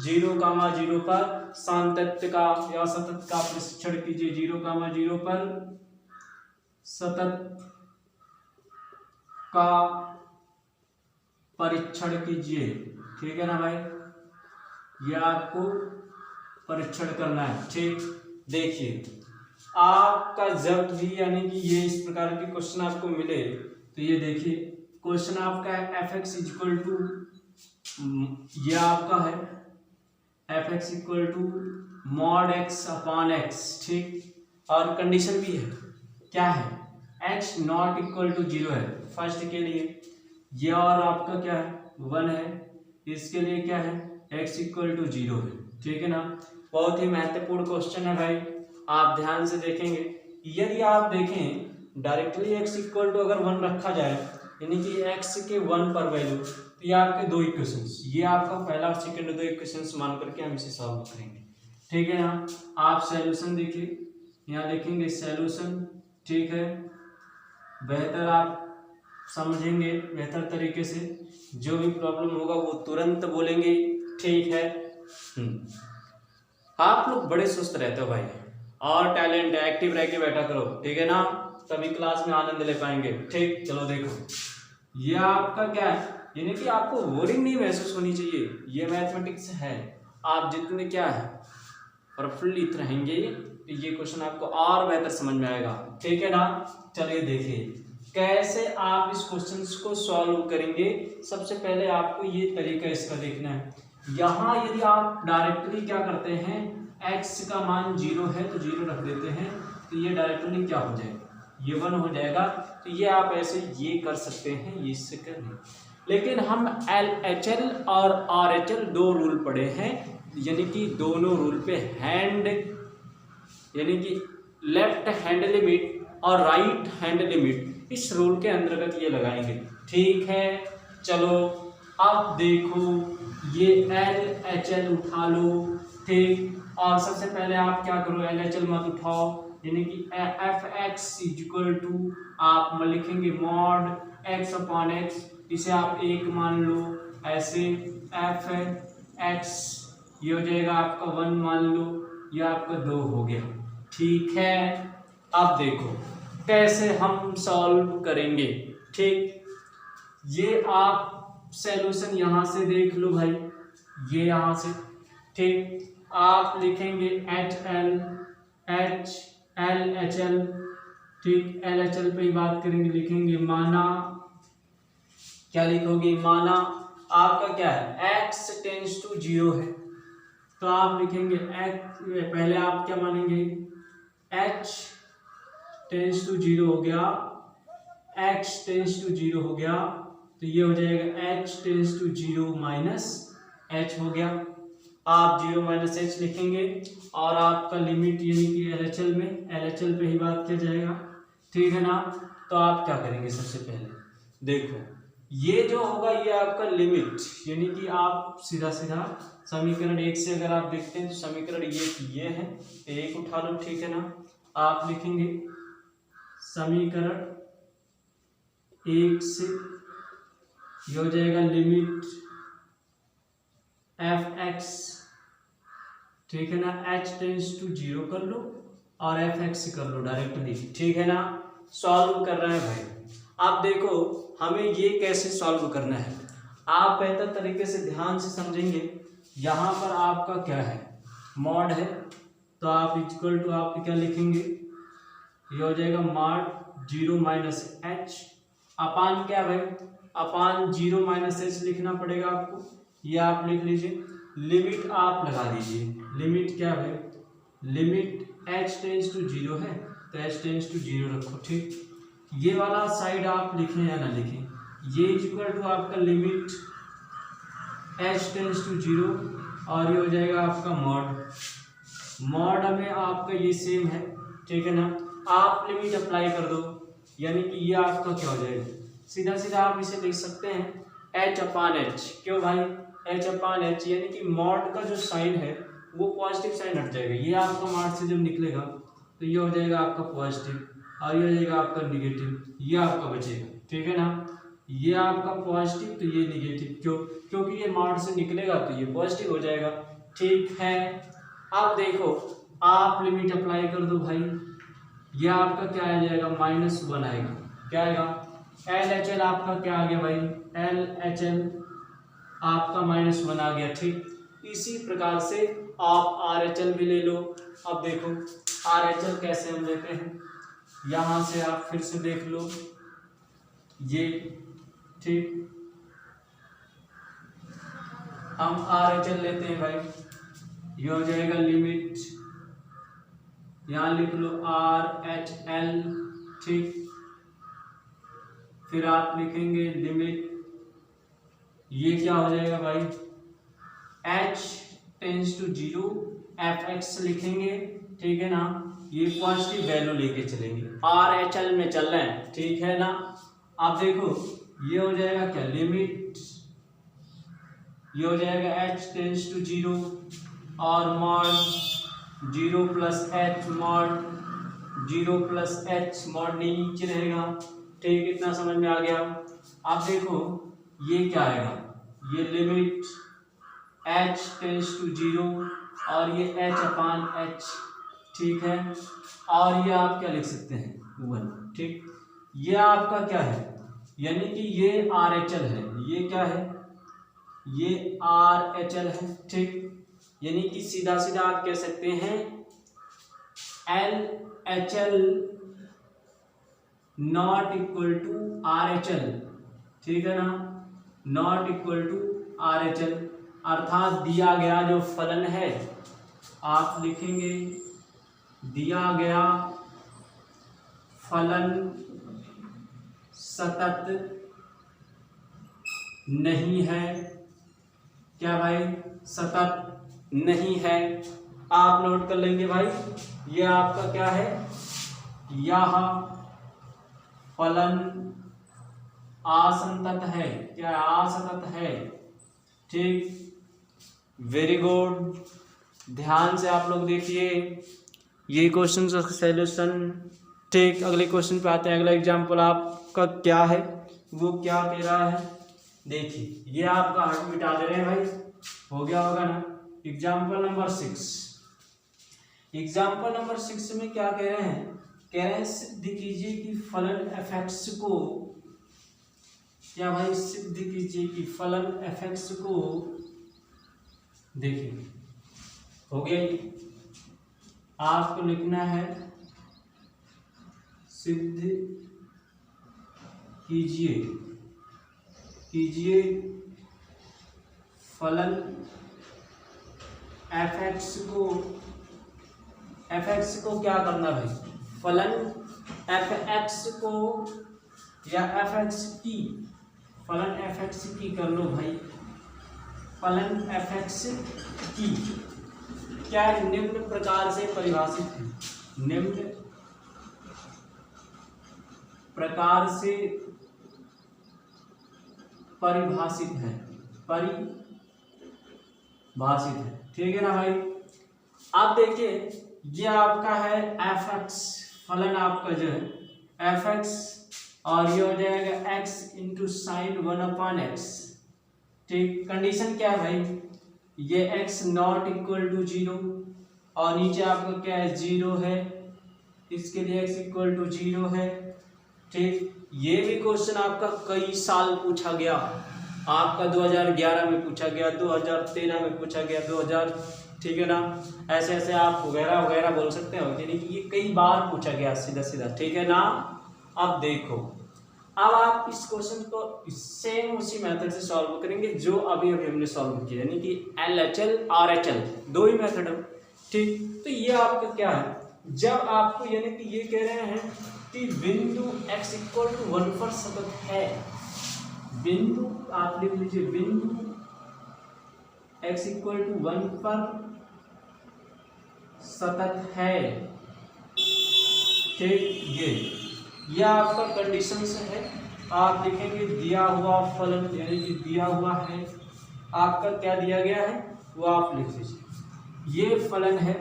0,0 पर सातत्य का या सतत का परीक्षण कीजिए। 0,0 पर सतत का परीक्षण कीजिए। ठीक है ना भाई? यह आपको परीक्षण करना है। ठीक, देखिए आपका जब भी यानी कि ये इस प्रकार के क्वेश्चन आपको मिले तो ये देखिए क्वेश्चन आपका है f(x) इक्वल टू, ये आपका है f(x) equal to mod x upon x। ठीक, और कंडीशन भी है, क्या है, x नॉट इक्वल टू 0 है फर्स्ट के लिए, ये और आपका क्या है 1 है, इसके लिए क्या है x इक्वल टू 0 है। ठीक है ना? बहुत ही महत्वपूर्ण क्वेश्चन है भाई, आप ध्यान से देखेंगे। यदि आप देखें डायरेक्टली x इक्वल टू अगर 1 रखा जाए यानी कि x के 1 पर वैल्यू, तो ये आपके दो इक्वेशंस, ये आपका पहला और सेकंड दो इक्वेशंस मान करके हम इसे सॉल्व करेंगे। ठीक है ना? आप सॉल्यूशन देखिए, यहाँ लिखेंगे सॉल्यूशन। ठीक है, बेहतर आप समझेंगे बेहतर तरीके से, जो भी प्रॉब्लम होगा वो तुरंत बोलेंगे। ठीक है, आप लोग बड़े सुस्त रहते हो भाई और टैलेंट है, एक्टिव रह के बैठा करो। ठीक है ना? तभी क्लास में आनंद ले पाएंगे। ठीक, चलो देखो ये आपका क्या है, यानी कि आपको बोरिंग नहीं महसूस होनी चाहिए। ये मैथमेटिक्स है, आप जितने क्या है प्रफुल्लित रहेंगे तो ये क्वेश्चन आपको और बेहतर समझ में आएगा। ठीक है ना? चलिए देखिए कैसे आप इस क्वेश्चन को सॉल्व करेंगे। सबसे पहले आपको ये तरीका इसका देखना है। यहाँ यदि आप डायरेक्टली क्या करते हैं, x का मान 0 है तो 0 रख देते हैं, तो ये डायरेक्टली क्या हो जाएगा, ये 1 हो जाएगा। तो ये आप ऐसे ये कर सकते हैं, ये इससे करने। लेकिन हम LHL और RHL दो रूल पढ़े हैं, यानी कि दोनों रूल पे हैंड, यानी कि लेफ्ट हैंड लिमिट और राइट हैंड लिमिट, इस रूल के अंतर्गत ये लगाएंगे। ठीक है, चलो अब देखो ये LHL उठा लो। ठीक, और सबसे पहले आप क्या करो, LHL मत उठाओ, यानी कि f(x) इक्वल टू आप लिखेंगे मॉड x अपॉन x, इसे आप 1 मान लो, ऐसे f(x) ये हो जाएगा आपका 1 मान लो, ये आपका 2 हो गया। ठीक है, अब देखो कैसे हम सॉल्व करेंगे। ठीक, ये आप सॉल्यूशन यहाँ से देख लो भाई, ये यहाँ से। ठीक, आप लिखेंगे LHL। ठीक, LHL पे ही बात करेंगे, लिखेंगे माना, क्या लिखोगे, माना आपका क्या है x टेंस टू 0 है, तो आप लिखेंगे x, पहले आप क्या मानेंगे h टेंस टू 0 हो गया, x टेंस टू 0 हो गया, तो ये हो जाएगा h tends to 0 minus h हो गया। आप 0 माइनस h लिखेंगे और आपका लिमिट यानी कि LHL पे ही बात किया जाएगा। ठीक है ना? तो आप क्या करेंगे, सबसे पहले देखो ये जो होगा ये आपका लिमिट, यानी कि आप सीधा सीधा समीकरण 1 से अगर आप देखते हैं तो समीकरण ये है, 1 उठा लो। ठीक है ना? आप लिखेंगे समीकरण 1 से ये हो जाएगा लिमिट एफ एक्स, ठीक है ना, h टेंस टू 0 कर लो और एफ एक्स कर लो डायरेक्टली, ठीक है ना। सॉल्व कर रहे हैं भाई। आप देखो हमें ये कैसे सॉल्व करना है, आप बेहतर तरीके से ध्यान से समझेंगे। यहाँ पर आपका क्या है, मॉड है, तो आप इक्वल टू आप क्या लिखेंगे, ये हो जाएगा मॉड 0 माइनस एच अपान क्या भाई, अपान 0 माइनस एच लिखना पड़ेगा आपको, ये आप लिख लीजिए। लिमिट आप लगा दीजिए, लिमिट क्या है, लिमिट h टेंस टू 0 है तो h टेंस टू 0 रखो, ठीक। ये वाला साइड आप लिखें या ना लिखें, ये इक्वल टू आपका लिमिट h टेंस टू 0 और ये हो जाएगा आपका मॉड में आपका ये सेम है, ठीक है ना। आप लिमिट अप्लाई कर दो, यानी कि ये आपका क्या हो जाएगा, सीधा सीधा आप इसे लिख सकते हैं h अपान एच। क्यों भाई, h अपान एच, यानी कि मॉड का जो साइन है वो पॉजिटिव साइन हट जाएगा, ये आपका मॉड से जब निकलेगा तो ये हो जाएगा आपका पॉजिटिव और ये हो जाएगा आपका निगेटिव, ये आपका बचेगा, ठीक है ना। ये आपका पॉजिटिव तो ये निगेटिव, क्यों, क्योंकि ये मॉड से निकलेगा तो ये पॉजिटिव हो जाएगा, ठीक है। अब देखो आप लिमिट अप्लाई कर दो भाई, ये आपका क्या आ जाएगा, -1 आएगा, क्या आएगा, एल एच एल आपका क्या आ गया भाई, एल एच एल आपका -1 आ गया, ठीक। इसी प्रकार से आप आर एच एल भी ले लो। अब देखो आर एच एल कैसे हम लेते हैं, यहाँ से आप फिर से देख लो ये, ठीक, हम आर एच एल लेते हैं भाई, ये हो जाएगा लिमिट, यहाँ लिख लो आर एच एल, ठीक। फिर आप लिखेंगे लिमिट, ये क्या हो जाएगा भाई, h tends to 0 F X लिखेंगे, ठीक है ना। ये पॉजिटिव वैल्यू लेके चलेंगे, आर एच एल में चल रहे हैं, ठीक है ना। आप देखो ये हो जाएगा क्या, लिमिट, ये हो जाएगा h टेंस टू 0 और mod 0 plus H, mod 0 plus H, mod नीचे रहेगा, ठीक। इतना समझ में आ गया। आप देखो ये क्या आएगा, ये लिमिट h टेंस टू 0 और ये h अपान h, ठीक है। और ये आप क्या लिख सकते हैं, 1, ठीक। ये आपका क्या है, यानी कि ये आर एच एल है, ये क्या है, ये आर एच एल है, ठीक। यानी कि सीधा सीधा आप कह सकते हैं L H L not equal to R H L, ठीक है ना, not equal to R H L, अर्थात दिया गया जो फलन है आप लिखेंगे, दिया गया फलन सतत नहीं है, क्या भाई, सतत नहीं है। आप नोट कर लेंगे भाई, ये आपका क्या है, यह फलन असंतत है, क्या असतत है, ठीक। वेरी गुड, ध्यान से आप लोग देखिए ये क्वेश्चन का सॉल्यूशन, ठीक। अगले क्वेश्चन पे आते हैं, अगला एग्जाम्पल आपका क्या है, वो क्या कह रहा है, देखिए ये आपका हट मिटा दे रहे हैं भाई, हो गया होगा ना। एग्जाम्पल नंबर 6, एग्जाम्पल नंबर 6 में क्या कह रहे हैं, कह रहे हैं सिद्ध कीजिए कि फलन एफ एक्स को, क्या भाई, सिद्ध कीजिए कि फलन एफ एक्स को, देखिए हो गया, आपको लिखना है सिद्ध कीजिए, कीजिए फलन एफ एक्स को क्या करना भाई, फलन एफ एक्स को या एफ एक्स की, फलन एफ एक्स की कर लो भाई, फलन एफ एक्स की क्या निम्न प्रकार से परिभाषित है, निम्न प्रकार से परिभाषित है, परिभाषित है, ठीक है ना भाई। आप देखिए ये आपका है एफ एक्स, फलन आपका जो है एफ एक्स, और ये हो जाएगा एक्स इंटू साइन 1 अपान एक्स, ठीक। कंडीशन क्या है भाई, ये x नॉट इक्वल टू 0 और नीचे आपका क्या है 0 है, इसके लिए x इक्वल टू 0 है। ठीक, ये भी क्वेश्चन आपका कई साल पूछा गया, आपका 2011 में पूछा गया, 2013 में पूछा गया, 2000, ठीक है ना, ऐसे ऐसे आप वगैरह वगैरह बोल सकते हो, यानी कि ये कई बार पूछा गया सीधा सीधा, ठीक है ना। अब देखो, अब आप इस क्वेश्चन को सेम उसी मेथड से सॉल्व करेंगे जो अभी अभी हमने सॉल्व किया, यानी कि LHL RHL दो ही मेथड है। ठीक, तो ये आपका क्या है, जब आपको यानी कि ये कह रहे हैं कि बिंदु x इक्वल टू 1 पर सतत है, बिंदु आप लिख लीजिए, बिंदु x इक्वल टू 1 पर सतत है। ठीक, ये आपका कंडीशन से है, आप लिखेंगे दिया हुआ फलन, यानी कि दिया हुआ है आपका, क्या दिया गया है वो आप लिख लीजिए, ये फलन है।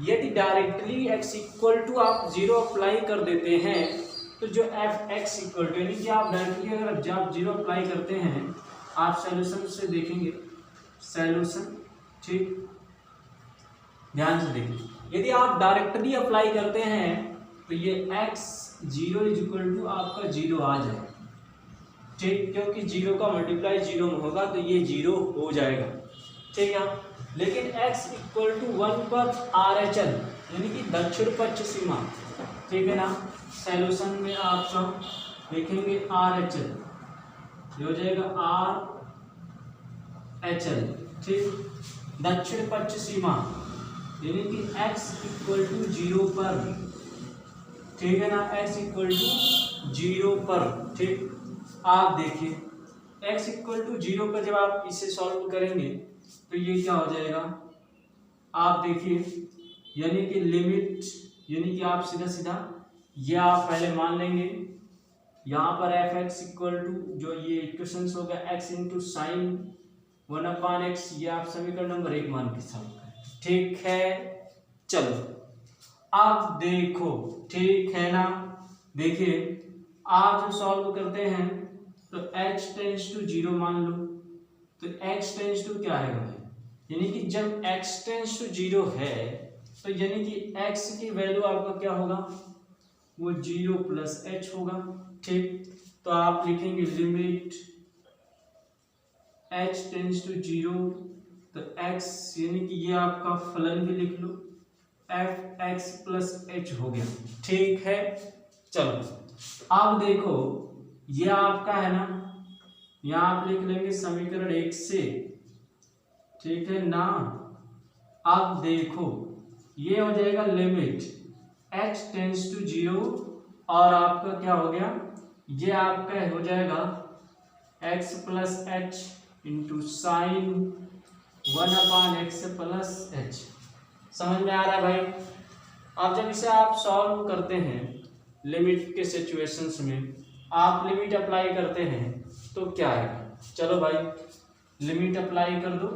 यदि डायरेक्टली x इक्वल टू आप 0 अप्लाई कर देते हैं तो जो एफ एक्स इक्वल टू, यानी कि आप डायरेक्टली अगर जब 0 अप्लाई करते हैं, आप सॉल्यूशन से देखेंगे, सॉल्यूशन, ठीक, ध्यान से देखिए, यदि आप डायरेक्टली अप्लाई करते हैं तो ये x 0 इज इक्वल टू आपका 0 आ जाएगा। ठीक, क्योंकि 0 का मल्टीप्लाई 0 में होगा तो ये 0 हो जाएगा। ठीक है, लेकिन x इक्वल टू 1 पर RHL यानी कि दक्षिण पक्ष सीमा, ठीक है ना, सॉल्यूशन में आपका देखेंगे RHL, ये हो जाएगा RHL, ठीक, दक्षिण पक्ष सीमा यानी कि x इक्वल टू 0 पर, ठीक है ना, x इक्वल टू 0 पर। ठीक, आप देखिए x इक्वल टू 0 पर जब आप इसे सॉल्व करेंगे तो ये क्या हो जाएगा, आप देखिए, यानी कि लिमिट, यानी कि आप सीधा सीधा ये आप पहले मान लेंगे, यहाँ पर एफ एक्स इक्वल टू जो ये इक्वेशन हो गया x इंटू साइन 1/x, ये आप समीकरण नंबर 1 मान के सॉल्व करें। ठीक है, चलो अब देखो, ठीक है ना, देखिए आप जो सॉल्व करते हैं तो h टेंस टू 0 मान लो, तो x टेंस टू क्या है भाई, यानी कि जब x टेंस टू 0 है तो यानी कि x की वैल्यू आपका क्या होगा, वो 0 प्लस h होगा। ठीक, तो आप लिखेंगे लिमिट h टेंस टू 0, तो x यानी कि ये आपका फलन भी लिख लो, एफ एक्स प्लस एच हो गया। ठीक है, चलो अब देखो, ये आपका है ना, यहाँ आप लिख लेंगे समीकरण 1 से, ठीक है ना। अब देखो ये हो जाएगा लिमिट h टेंस टू 0 और आपका क्या हो गया, ये आपका हो जाएगा x plus H into sine 1/x plus H. समझ में आ रहा है भाई। अब जब इसे आप सॉल्व करते हैं लिमिट के सिचुएशंस में, आप लिमिट अप्लाई करते हैं तो क्या आएगा, चलो भाई लिमिट अप्लाई कर दो,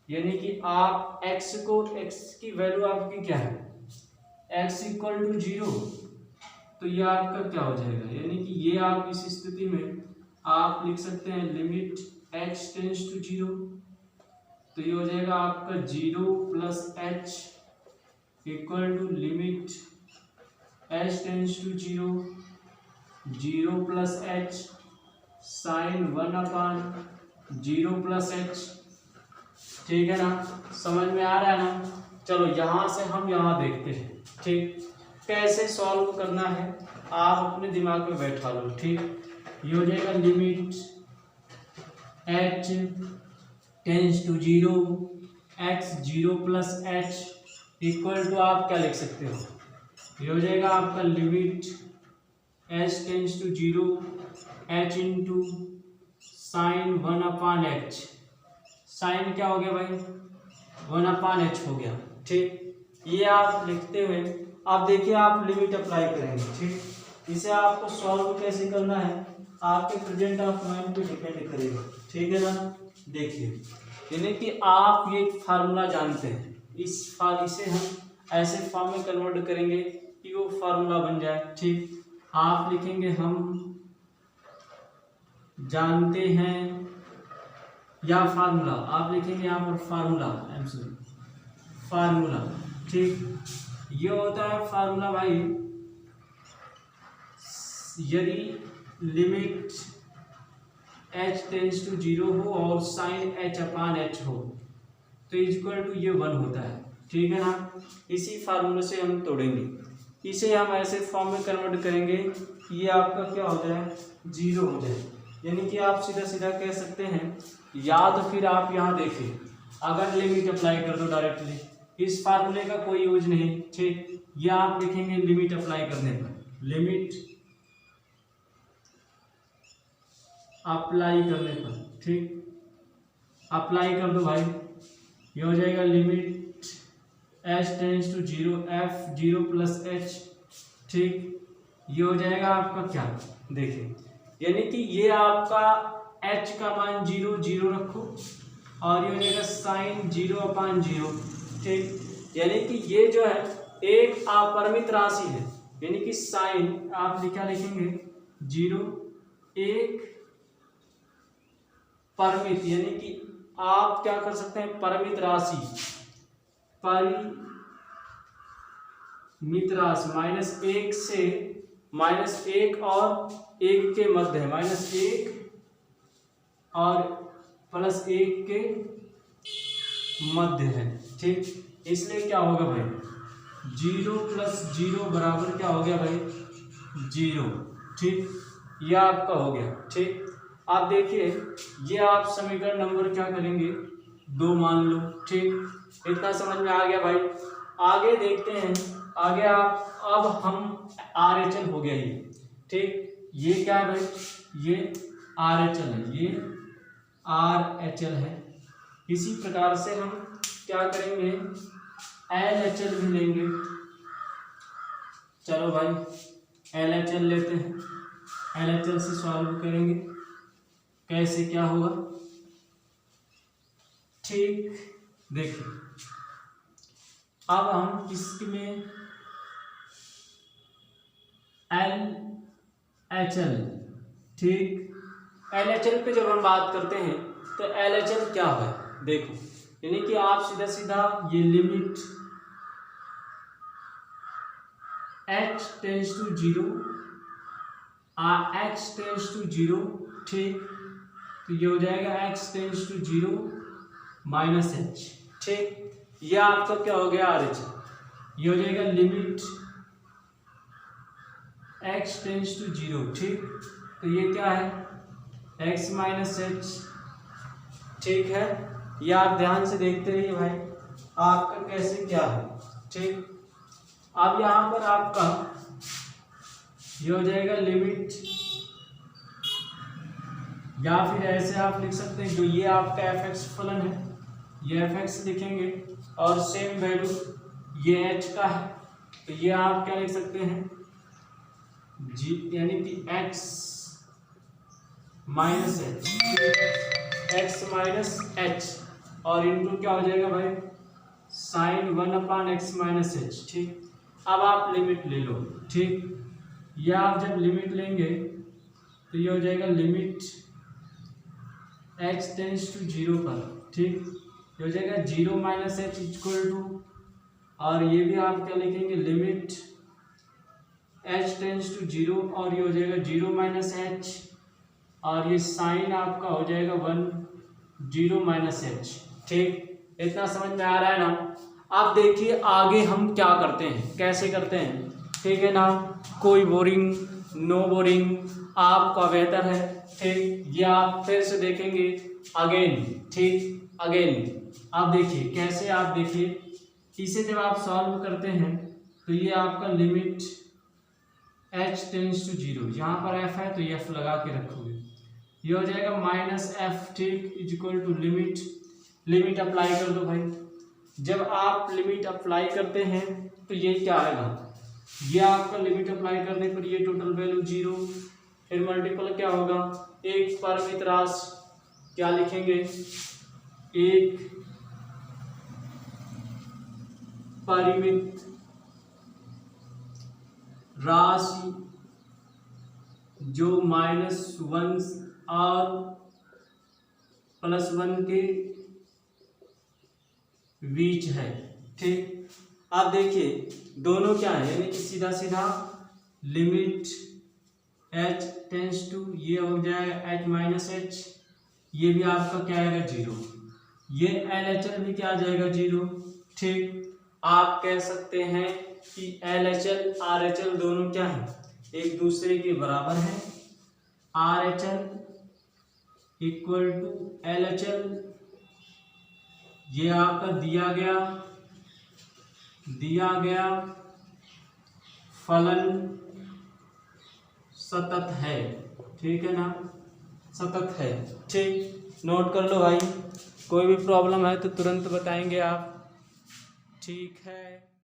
यानी कि आप x को, x की वैल्यू आपकी क्या है, x इक्वल टू 0, तो ये आपका क्या हो जाएगा, यानी कि ये आप इस स्थिति में आप लिख सकते हैं लिमिट h टेंस टू 0, तो ये हो जाएगा आपका 0 plus h equal to limit h tends to 0, 0 plus h sine 1/0 plus h। ठीक है ना, समझ में आ रहा है ना। चलो यहाँ से हम यहाँ देखते हैं, ठीक, कैसे सॉल्व करना है आप अपने दिमाग में बैठा लो। ठीक, ये हो जाएगा limit h tends to 0, x 0 plus h equal to आप क्या लिख सकते हो, ये हो जाएगा आपका limit h tends to 0, h into sine 1/h, sine क्या हो गया भाई 1/h हो गया। ठीक, ये आप लिखते हुए आप देखिए आप लिमिट अप्लाई करेंगे। ठीक, इसे आपको सॉल्व कैसे करना है आपके प्रेजेंट ऑफ माइंड पे डिपेंड करेगा। ठीक है ना, देखिए यानी कि आप ये फार्मूला जानते हैं, इसे हम ऐसे फॉर्म में कन्वर्ट करेंगे कि वो फार्मूला बन जाए। ठीक, आप लिखेंगे हम जानते हैं या फार्मूला, आप लिखेंगे यहाँ पर फार्मूला, फार्मूला, ठीक। ये होता है फार्मूला भाई, यदि लिमिट h टेंस टू 0 हो और साइन h अपान h हो तो इक्वल टू ये 1 होता है, ठीक है ना। इसी फार्मूले से हम तोड़ेंगे, इसे हम ऐसे फॉर्म में कन्वर्ट करेंगे, ये आपका क्या हो जाए, 0 हो जाए। यानी कि आप सीधा सीधा कह सकते हैं, या तो फिर आप यहाँ देखें, अगर लिमिट अप्लाई कर दो डायरेक्टली, इस फार्मूले का कोई यूज नहीं, ठीक। या आप लिखेंगे लिमिट अप्लाई करने पर, लिमिट अप्लाई करने पर, ठीक। अप्लाई कर दो भाई, ये हो जाएगा limit h tends to 0 f 0 plus h, ठीक। ये हो जाएगा आपका क्या, देखिए, यानी कि ये आपका h का मान 0 0 रखो और ये हो जाएगा साइन 0 अपान 0, ठीक। यानी कि ये जो है एक अपरिमित राशि है, यानी कि साइन आप क्या लिखेंगे, 0 एक परिमित, यानी कि आप क्या कर सकते हैं, परिमित राशि, परिमित राशि -1 से -1 और 1 के मध्य है, -1 और +1 के मध्य है, ठीक। इसलिए क्या होगा भाई, 0 + 0 बराबर क्या हो गया भाई, 0, ठीक। यह आपका हो गया, ठीक। आप देखिए, ये आप समीकरण नंबर क्या करेंगे, 2 मान लो, ठीक। इतना समझ में आ गया भाई। आगे देखते हैं, आगे आप, अब हम RHL हो गया ये, ठीक। ये क्या है भाई, ये RHL है, ये RHL है। इसी प्रकार से हम क्या करेंगे, LHL भी लेंगे। चलो भाई LHL लेते हैं, LHL से सॉल्व करेंगे, कैसे क्या होगा, ठीक। देखिए, अब हम इसमें LHL, ठीक। LHL पे जब हम बात करते हैं तो LHL क्या है, देखो, यानी कि आप सीधा सीधा ये limit h tends to 0 x tends to 0, ठीक। तो ये हो जाएगा x टेंस टू 0 -h, ठीक। ये आपका क्या हो गया, RHL। ये हो जाएगा लिमिट x टेंस टू 0, ठीक। तो ये क्या है, x -h, ठीक है। ये आप ध्यान से देखते रहिए भाई, आपका कैसे क्या है, ठीक। अब यहाँ पर आपका ये हो जाएगा लिमिट, या फिर ऐसे आप लिख सकते हैं, जो ये आपका fx फलन है, ये fx लिखेंगे और सेम वैल्यू ये h का है, तो ये आप क्या लिख सकते हैं, g, यानी कि x -h और इनटू क्या हो जाएगा भाई, साइन 1/x - h, ठीक। अब आप लिमिट ले लो, ठीक। या आप जब लिमिट लेंगे तो ये हो जाएगा लिमिट h टेंस टू 0 पर, ठीक। ये हो जाएगा 0 -h इक्वल टू, और ये भी आप क्या लिखेंगे, लिमिट h टेंस टू 0 और ये हो जाएगा 0 -h और ये साइन आपका हो जाएगा 0 -h, ठीक। इतना समझ में आ रहा है ना। अब देखिए आगे हम क्या करते हैं, कैसे करते हैं, ठीक है ना। कोई बोरिंग, नो बोरिंग आपका बेहतर है, ठीक। ये आप फिर से देखेंगे अगेन, ठीक, अगेन। आप देखिए कैसे, आप देखिए इसे जब आप सॉल्व करते हैं तो ये आपका लिमिट h टेंस टू 0, यहाँ पर f है तो ये f लगा के रखोगे, ये हो जाएगा -f, ठीक, इक्वल टू लिमिट अप्लाई कर दो भाई। जब आप लिमिट अप्लाई करते हैं तो ये क्या आएगा, ये आपका लिमिट अप्लाई करने पर ये टोटल वैल्यू 0, फिर मल्टीपल क्या होगा, एक परिमित राशि क्या लिखेंगे, एक परिमित राशि जो -1 और +1 के बीच है। ठीक, आप देखिए दोनों क्या है, यानी कि सीधा सीधा लिमिट h टेंस टू ये हो जाएगा h माइनस एच, ये भी आपका क्या आएगा 0, ये LHL भी क्या आ जाएगा 0। ठीक, आप कह सकते हैं कि LHL RHL दोनों क्या है, एक दूसरे के बराबर है। RHL इक्वल टू LHL, ये आपका दिया गया फलन सतत है। ठीक है ना, सतत है। ठीक, नोट कर लो भाई, कोई भी प्रॉब्लम है तो तुरंत बताएंगे आप। ठीक है।